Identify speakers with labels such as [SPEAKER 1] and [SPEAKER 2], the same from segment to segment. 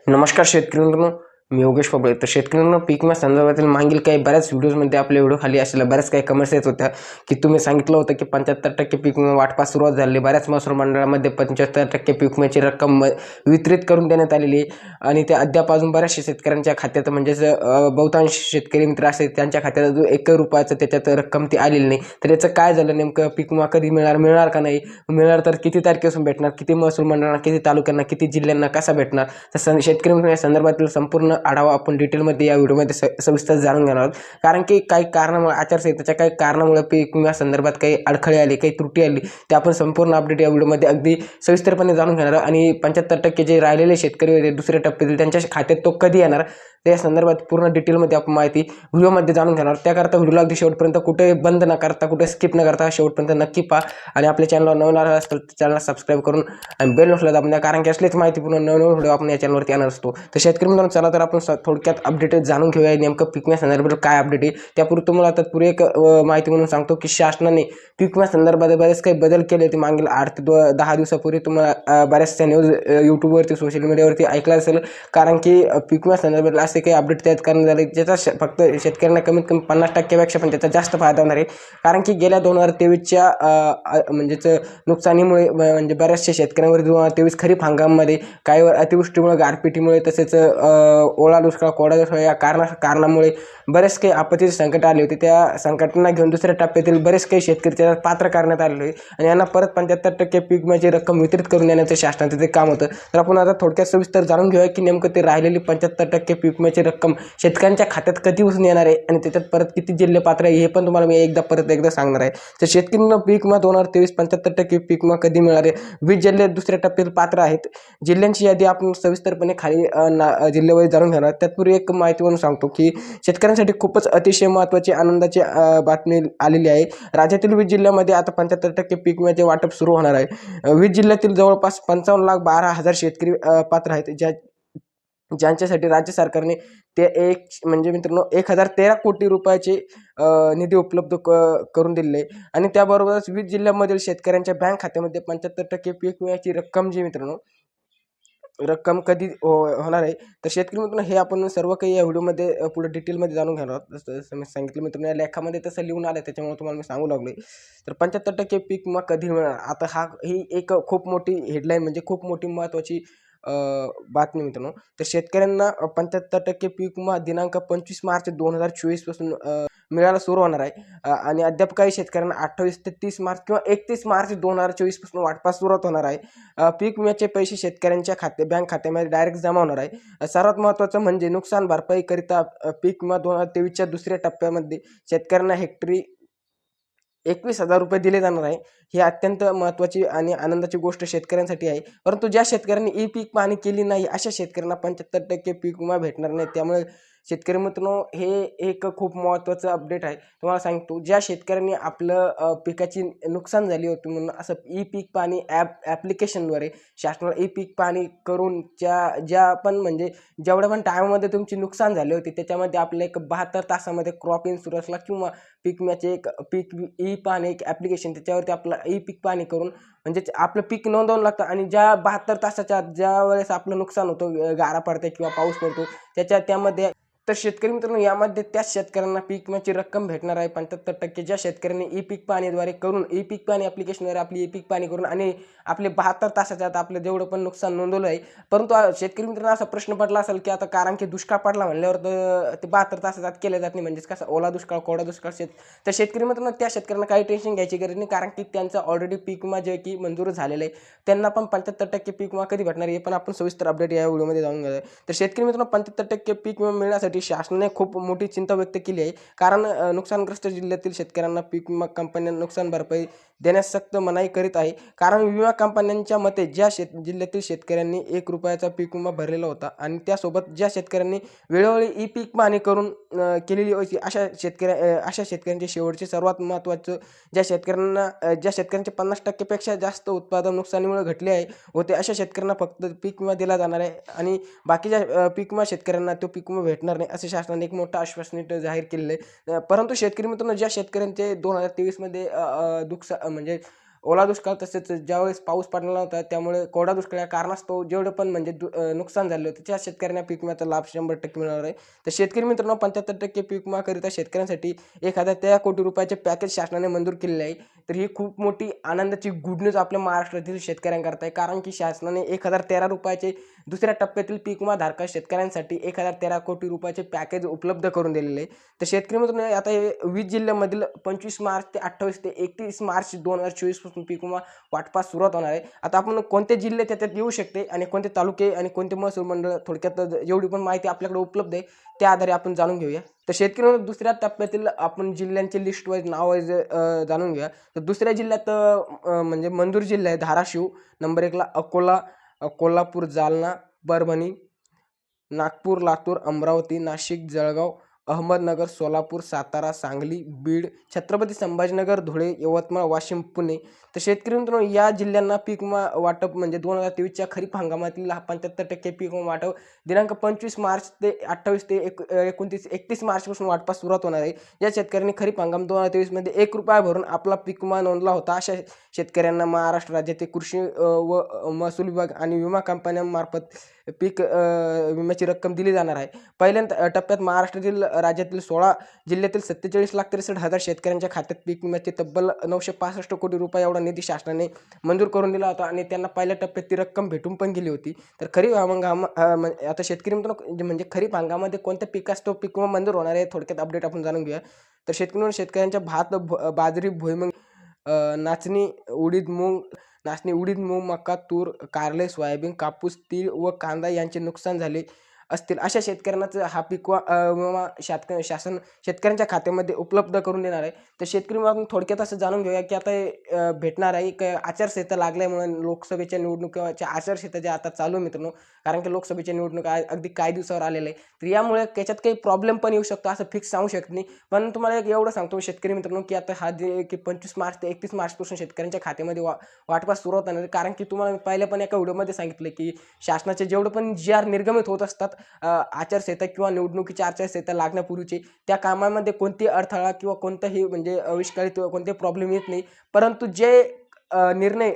[SPEAKER 1] नमस्कार शेतकरी मित्रांनो, मी योगेश पबळे. तर शेतकरी मित्रांनो, पीक विमा संदर्भातील मागील काही बऱ्याच व्हिडिओजमध्ये आपल्या व्हिडिओ खाली असलेल्या बऱ्याच काही कमेंट्स येत होत्या की तुम्ही सांगितलं होतं की 75% पीक विमा वाटपास सुरुवात झाली. बऱ्याच महसूल मंडळामध्ये 75% पीक विम्याची रक्कम वितरित करून देण्यात आलेली आहे आणि ते अद्याप अजून बऱ्याचशा शेतकऱ्यांच्या खात्यात म्हणजेच बहुतांश शेतकरी मित्र असे त्यांच्या खात्यात अजून 1 रुपयाचं त्याच्यात रक्कम ती आलेली नाही. तर याचं काय झालं नेमकं? पीक विमा कधी मिळणार का नाही मिळणार? तर किती तारखेपासून भेटणार? किती महसूल मंडळांना, किती तालुक्यांना, किती जिल्ह्यांना कसा भेटणार? तर शेतकरी मित्रांनो, या संदर्भातील संपूर्ण आढावा आपण डिटेलमध्ये या व्हिडिओमध्ये सविस्तर जाणून घेणार आहोत. कारण की काही कारणामुळे आचारसंहितेच्या काही कारणामुळे पीक विमा संदर्भात काही अडखळे आले, काही त्रुटी आली, ते आपण संपूर्ण अपडेट या व्हिडिओमध्ये अगदी सविस्तरपणे जाणून घेणार आहोत. आणि 75% जे राहिलेले शेतकरी होते दुसऱ्या टप्प्यातील त्यांच्या खात्यात तो कधी येणार त्या संदर्भात पूर्ण डिटेलमध्ये आपण माहिती व्हिडिओमध्ये जाणून घेणार. त्याकरता व्हिडिओला अगदी शेवटपर्यंत कुठे बंद न करता, कुठे स्किप न करता शेवटपर्यंत नक्की पहा. आणि आपल्या चॅनलवर नवीन आला असेल तर चॅनलला सबस्क्राईब करून आणि बेल नसला दाबून द्या, कारण की असलीच माहितीपूर्ण नवीन व्हिडिओ आपण या चॅनलवरती आणत असतो. तर शेतकरी मित्रांनो, चला तर आपण थोडक्यात अपडेट जाणून घेऊया नेमकं पीक विमा संदर्भात काय अपडेट आहे. त्यापूर्वी तुम्हाला तत्पूर्वी एक माहिती म्हणून सांगतो की शासनाने पीक विमा संदर्भात बरेच काही बदल केले होते मागील 8 ते 10 दिवसापूर्वी. तुम्हाला बऱ्याचशा न्यूज यूट्यूबवरती, सोशल मीडियावरती ऐकलं असेल. कारण की पीक विमा संदर्भात असे काही अपडेट तयार करण्यात आले ज्याचा फक्त शेतकऱ्यांना कमीत कमी 50% पेक्षा पण त्याचा जास्त फायदा होणार आहे. कारण की गेल्या 2023च्या म्हणजेच नुकसानीमुळे म्हणजे बऱ्याचशा शेतकऱ्यांवर 2023 खरीप हंगामामध्ये काही अतिवृष्टीमुळे, गारपिटीमुळे, तसेच ओला दुष्काळ, कोरडा दुष्काळ या कारणामुळे बरेच काही आपत्तीचे संकट आले होते. त्या संकटांना घेऊन दुसऱ्या टप्प्यातील बरेच काही शेतकरी त्याला पात्र करण्यात आलेले आहे आणि यांना परत 75% पीक विम्याची रक्कम वितरित करून देण्याचं शासनाचं ते काम होतं. तर आपण आता थोडक्यात सविस्तर जाणून घेऊया की नेमकं ते राहिलेली 75% पीक विम्याची रक्कम शेतकऱ्यांच्या खात्यात कधी उचलून येणार आहे आणि त्याच्यात परत किती जिल्हे पात्र आहे हे पण तुम्हाला मी परत एकदा सांगणार आहे. तर शेतकऱ्यांना पीक विमा 2023 75% पीक विमा कधी मिळणार आहे? 20 जिल्हे दुसऱ्या टप्प्यात पात्र आहेत. जिल्ह्यांची यादी आपण सविस्तरपणे खाली जिल्ह्यावर जाणून घेणार. त्यापूर्वी एक माहिती म्हणून सांगतो की शेतकऱ्यांसाठी खूपच अतिशय महत्त्वाची आनंदाची बातमी आलेली आहे. राज्यातील 20 जिल्ह्यामध्ये आता 75% पीक विम्याचे वाटप सुरू होणार आहे. 20 जिल्ह्यातील जवळपास 55,12,000 शेतकरी पात्र आहेत, ज्यांच्यासाठी राज्य सरकारने ते एक म्हणजे मित्रांनो 1013 कोटी रुपयाचे निधी उपलब्ध करून दिलेले आणि त्याबरोबरच 20 जिल्ह्यांमधील शेतकऱ्यांच्या बँक खात्यामध्ये 75% पीक विम्याची रक्कम जी मित्रांनो रक्कम कधी होणार आहे. तर शेतकरी मित्रांनो, हे आपण सर्व काही या व्हिडिओमध्ये पुढे डिटेलमध्ये जाणून घेणार आहोत. जसं मी सांगितलं मित्रांनो, या लेखामध्ये तसं लिहून आलं त्याच्यामुळे तुम्हाला मी सांगू लागलोय. तर 75% पीक विमा कधी मिळणार? आता ही एक खूप मोठी हेडलाईन म्हणजे खूप मोठी महत्त्वाची बातमी मित्रांनो. तर शेतकऱ्यांना 75% पीक विमा दिनांक 25 मार्च 2024 पासून मिळायला सुरू होणार आहे. आणि अद्याप काही शेतकऱ्यांना 28 ते 30 मार्च किंवा 31 मार्च 2024 पासून वाटपास सुरुवात होणार आहे. पीक विम्याचे पैसे शेतकऱ्यांच्या बँक खात्यामध्ये डायरेक्ट जमा होणार आहे. सर्वात महत्त्वाचं म्हणजे नुकसान भरपाईकरिता पीक विमा 2023च्या दुसऱ्या टप्प्यामध्ये शेतकऱ्यांना हेक्टरी 21,000 रुपये दिले जाणार आहे. ही अत्यंत महत्त्वाची आणि आनंदाची गोष्ट शेतकऱ्यांसाठी आहे. परंतु ज्या शेतकऱ्यांनी ई पीक पाहणी केली नाही अशा शेतकऱ्यांना 75% पीक विमा भेटणार नाही. त्यामुळे शेतकरी मित्रांनो, हे एक खूप महत्त्वाचं अपडेट आहे. तुम्हाला सांगतो, ज्या शेतकऱ्यांनी आपलं पिकाची नुकसान झाली होती म्हणून असं ई पीक पाहणी ॲप्लिकेशनद्वारे शासनाला ई पीक पाहणी करून ज्या पण म्हणजे जेवढ्या पण टायमामध्ये तुमची नुकसान झाली होती त्याच्यामध्ये आपल्या एक 72 तासामध्ये क्रॉप इन्शुरन्सला किंवा पीक विम्याचे एक पीक ई पाहणी एक ॲप्लिकेशन त्याच्यावरती आपलं ई पीक पाहणी करून म्हणजे आपलं पीक नोंदवावं लागतं आणि ज्या 72 तासाच्या आत ज्या वेळेस आपलं नुकसान होतं, गारा पडते किंवा पाऊस पडतो त्यामध्ये तर शेतकरी मित्रांनो, यामध्ये त्याच शेतकऱ्यांना पीक विम्याची रक्कम भेटणार आहे 75%. ज्या शेतकऱ्यांनी ई पीक पाहणीद्वारे करून ई पीक पाहणी ॲप्लिकेशनद्वारे आपली ई पीक पाहणी करून आणि आपले 72 तासाच्या आत आपलं जेवढं पण नुकसान नोंदवलं आहे. परंतु शेतकरी मित्रांनो, असा प्रश्न पडला असेल की आता कारण की दुष्काळ पडला म्हणल्यावर तर ते 72 तासाच्या आत केले जात नाही, म्हणजेच कसं ओला दुष्काळ, कोरडा दुष्काळ तर शेतकरी मित्रांनो, त्या शेतकऱ्यांना काही टेन्शन घ्यायची गरज नाही. कारण की त्यांचा ऑलरेडी पीक विमा जे की मंजूर झालेलं आहे. त्यांना पण 75% पीक विमा कधी भेटणार हे पण आपण सविस्तर अपडेट या व्हिडिओमध्ये जाणून घेऊया. तर शेतकरी मित्रांनो, 75% पीक विमा मिळण्यासाठी शासनाने खूप मोठी चिंता व्यक्त केली आहे. कारण नुकसानग्रस्त जिल्ह्यातील शेतकऱ्यांना पीक विमा कंपन्या नुकसान भरपाई देण्यास सक्त मनाई करीत आहे. कारण विमा कंपन्यांच्या मते ज्या जिल्ह्यातील शेतकऱ्यांनी 1 रुपयाचा पीक विमा भरलेला होता आणि त्यासोबत ज्या शेतकऱ्यांनी वेळोवेळी ई पीक पाहणी करून केलेली होती अशा शेतकऱ्यांचे शेवटचे सर्वात महत्त्वाचं ज्या शेतकऱ्यांचे 50% पेक्षा जास्त उत्पादन नुकसानीमुळे घटले आहे होते अशा शेतकऱ्यांना फक्त पीक विमा दिला जाणार आहे आणि बाकीच्या पीक विमा शेतकऱ्यांना तो पीक विमा भेटणार नाही असे शासनाने एक मोठं आश्वासन जाहीर केलेलं आहे. परंतु शेतकरी मित्रांनो, ज्या शेतकऱ्यांचे 2023 मध्ये म्हणजे ओला दुष्काळ तसेच ज्यावेळेस पाऊस पडला नव्हता त्यामुळे कोरडा दुष्काळ या कारणास्तव जेवढं पण म्हणजे नुकसान झालं होतं त्या शेतकऱ्यांना पीक विम्याचा लाभ 100% मिळणार आहे. तर शेतकरी मित्रांनो 75% पीक विमाकरिता शेतकऱ्यांसाठी 1,13 कोटी रुपयाचे पॅकेज शासनाने मंजूर केलेले आहे. तर ही खूप मोठी आनंदाची गुड न्यूज आपल्या महाराष्ट्रातील शेतकऱ्यांकरता आहे, कारण की शासनाने 1,013 रुपयाचे दुसऱ्या टप्प्यातील पीक विमा धारक शेतकऱ्यांसाठी 1,013 कोटी रुपयाचे पॅकेज उपलब्ध करून दिलेले आहे. तर शेतकरी मित्रांनो आता हे 20 जिल्ह्यांमधील 25 मार्च ते 28 ते 31 मार्च 2024 पासून पीक विमा वाटपास सुरुवात होणार आहे. आता आपण कोणते जिल्हे त्याच्यात येऊ शकते आणि कोणते तालुके आणि कोणते महसूल मंडळ, थोडक्यात जेवढी पण माहिती आपल्याकडे उपलब्ध आहे त्या आधारे आपण जाणून घेऊया. तर शेतकरी दुसऱ्या टप्प्यातील आपण जिल्ह्यांचे लिस्ट वाईज नाव वाईज जाणून घ्या. तर दुसऱ्या जिल्ह्यात म्हणजे मंजूर जिल्हा आहे धाराशिव, नंबर 1ला अकोला, कोल्हापूर, जालना, परभणी, नागपूर, लातूर, अमरावती, नाशिक, जळगाव, अहमदनगर, सोलापूर, सातारा, सांगली, बीड, छत्रपती संभाजीनगर, धुळे, यवतमाळ, वाशिम, पुणे. तर शेतकरी मित्रांनो या जिल्ह्यांना पीक विमा वाटप म्हणजे 2023च्या खरीप हंगामातील 75% पीक विमा वाटप दिनांक 25 मार्च ते 28 ते 31 मार्चपासून वाटपास सुरुवात होणार आहे. या शेतकऱ्यांनी खरीप हंगाम 2023 मध्ये ₹1 भरून आपला पीक विमा नोंदला होता. अशा शेतकऱ्यांना महाराष्ट्र राज्याचे कृषी व महसूल विभाग आणि विमा कंपन्यांमार्फत पीक विम्याची रक्कम दिली जाणार आहे. पहिल्या टप्प्यात महाराष्ट्रातील राज्यातील 16 जिल्ह्यातील 47,63,000 शेतकऱ्यांच्या खात्यात पीक विम्याचे तब्बल 965 कोटी रुपये एवढा निधी शासनाने मंजूर करून दिला होता आणि त्यांना पहिल्या टप्प्यात ती रक्कम भेटून पण गेली होती. तर खरीप हंगाम आता शेतकरी मित्रांनो म्हणजे खरीप हंगामामध्ये कोणत्या पिकास तो पीक विमा मंजूर होणार आहे थोडक्यात अपडेट आपण जाणून घेऊया. तर शेतकऱ्यांच्या भात, बाजरी, भुईमूग, नाचणी, उडीद, मूग, मका, तूर, कारले, सोयाबीन, कापूस, तीळ व कांदा यांचे नुकसान झाले असतील अशा शेतकऱ्यांनाच हा पीक विमा शासन शेतकऱ्यांच्या खात्यामध्ये उपलब्ध करून देणार आहे. तर शेतकरी विमा थोडक्यात असं जाणून घेऊया की आता भेटणार आहे एक आचारसंहिता लागल्यामुळे लोकसभेच्या निवडणुकीच्या आचारसंहिता जे आता चालू आहे मित्रांनो, कारण की लोकसभेच्या निवडणुका अगदी काही दिवसावर आलेले आहे. तर यामुळे त्याच्यात काही प्रॉब्लेम पण येऊ शकतो असं फिक्स सांगू शकत नाही. पण तुम्हाला एक एवढं सांगतो शेतकरी मित्रांनो की आता हा जे की 25 मार्च ते 31 मार्चपासून शेतकऱ्यांच्या खात्यामध्ये वाटपास सुरुवात होणार आहे. कारण की तुम्हाला मी पहिल्या पण एका व्हिडिओमध्ये सांगितलं की शासनाचे जेवढं पण जी आर निर्गमित होत असतात आचारसंहिता किंवा निवडणुकीची आचारसंहिता लागण्यापूर्वीचे त्या कामामध्ये कोणती अडथळा किंवा कोणताही म्हणजे अविष्कारित कोणते प्रॉब्लेम येत नाही. परंतु जे निर्णय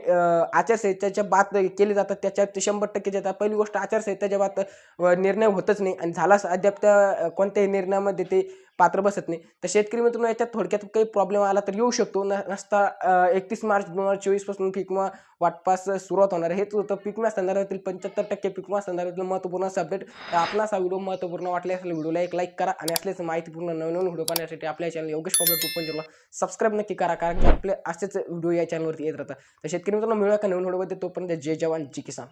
[SPEAKER 1] आचारसंहितेच्या बाद केले जातात त्याच्यात ते 100% येतात. पहिली गोष्ट आचारसंहितेच्या बाद निर्णय होतच नाही आणि झालाच अद्याप त्या कोणत्याही निर्णयामध्ये ते पात्र बसत नाही. तर शेतकरी मित्रांनो याच्यात थोडक्यात काही प्रॉब्लेम आला तर येऊ शकतो. नसता 31 मार्च 2024 पासून पीक विमा वाटपास सुरुवात होणार आहे. हेच होतं पीक विमा संदर्भातील 75% पीक विमा संदर्भातील महत्त्वपूर्ण अपडेट. तर आपणास हा व्हिडिओ महत्त्वपूर्ण वाटले असेल व्हिडिओला एक लाईक करा आणि असलेच माहितीपूर्ण नवीन व्हिडिओ पाहण्यासाठी आपल्या चॅनल योगेश पब्लिक 2.0 सबस्क्राईब नक्की करा, कारण की आपले असेच व्हिडिओ या चॅनलवरती येत राहतात. तर शेतकरी मित्रांनो मिळूया का नवीन व्हिडिओमध्ये, तोपर्यंत जय जवान जय किसान.